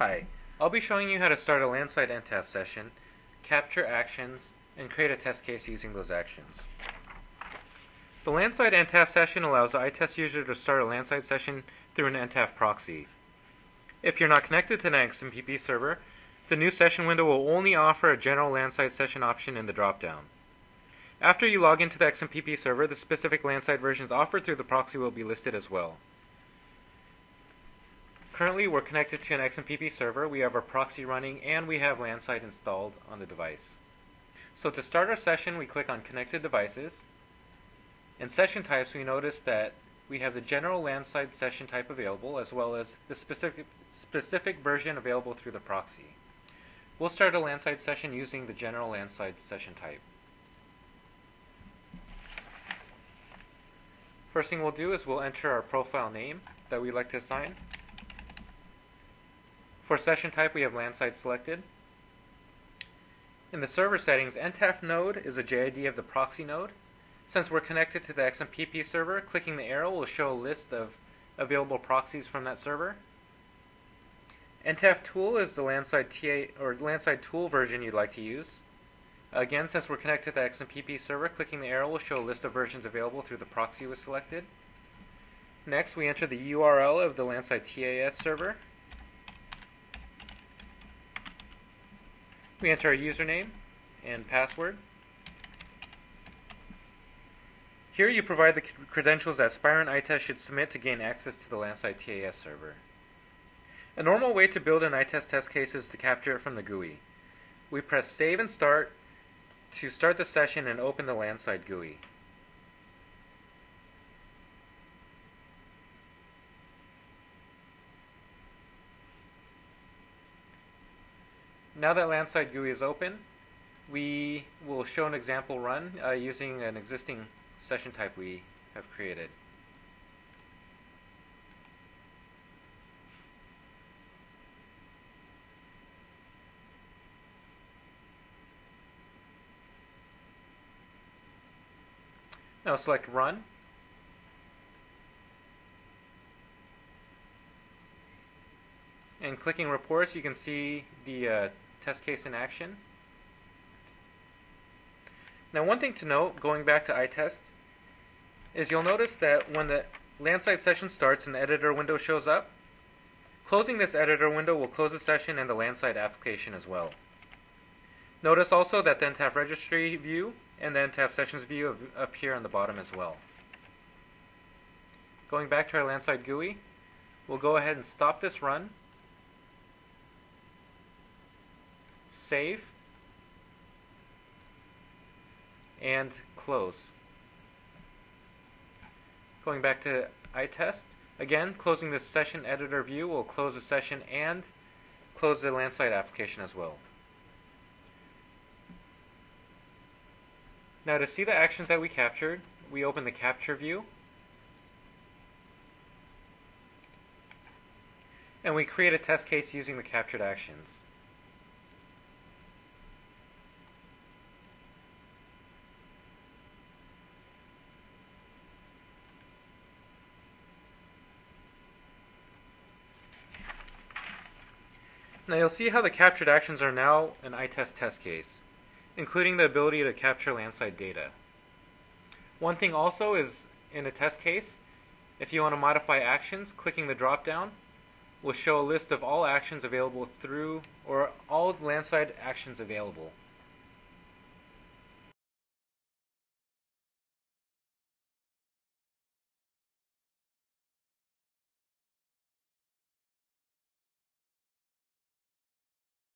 Hi, I'll be showing you how to start a Landslide NTAF session, capture actions, and create a test case using those actions. The Landslide NTAF session allows the iTest user to start a Landslide session through an NTAF proxy. If you're not connected to an XMPP server, the new session window will only offer a general Landslide session option in the dropdown. After you log into the XMPP server, the specific Landslide versions offered through the proxy will be listed as well. Currently, we're connected to an XMPP server, we have our proxy running, and we have Landslide installed on the device. So to start our session, we click on Connected Devices. In Session Types, we notice that we have the general Landslide session type available, as well as the specific version available through the proxy. We'll start a Landslide session using the general Landslide session type. First thing we'll do is we'll enter our profile name that we'd like to assign. For session type, we have Landslide selected. In the server settings, NTAF node is a JID of the proxy node. Since we're connected to the XMPP server, clicking the arrow will show a list of available proxies from that server. NTAF tool is the Landslide TA or Landslide tool version you'd like to use. Again, since we're connected to the XMPP server, clicking the arrow will show a list of versions available through the proxy was selected. Next, we enter the URL of the Landslide TAS server. We enter our username and password. Here you provide the credentials that Spirent iTest should submit to gain access to the Landslide TAS server. A normal way to build an iTest test case is to capture it from the GUI. We press Save and Start to start the session and open the Landslide GUI. Now that Landslide GUI is open, we will show an example run using an existing session type we have created. Now select Run. And clicking Reports, you can see the test case in action. Now, one thing to note, going back to iTest, is you'll notice that when the Landslide session starts and the editor window shows up, closing this editor window will close the session and the Landslide application as well. Notice also that the NTAF registry view and the NTAF sessions view appear on the bottom as well. Going back to our Landslide GUI, we'll go ahead and stop this run, save, and close. Going back to iTest, again, closing this session editor view will close the session and close the Landslide application as well. Now to see the actions that we captured, we open the capture view, and we create a test case using the captured actions. Now you'll see how the captured actions are now an iTest test case, including the ability to capture Landslide data. One thing also is, in a test case, if you want to modify actions, clicking the drop-down will show a list of all actions available through, or all Landslide actions available.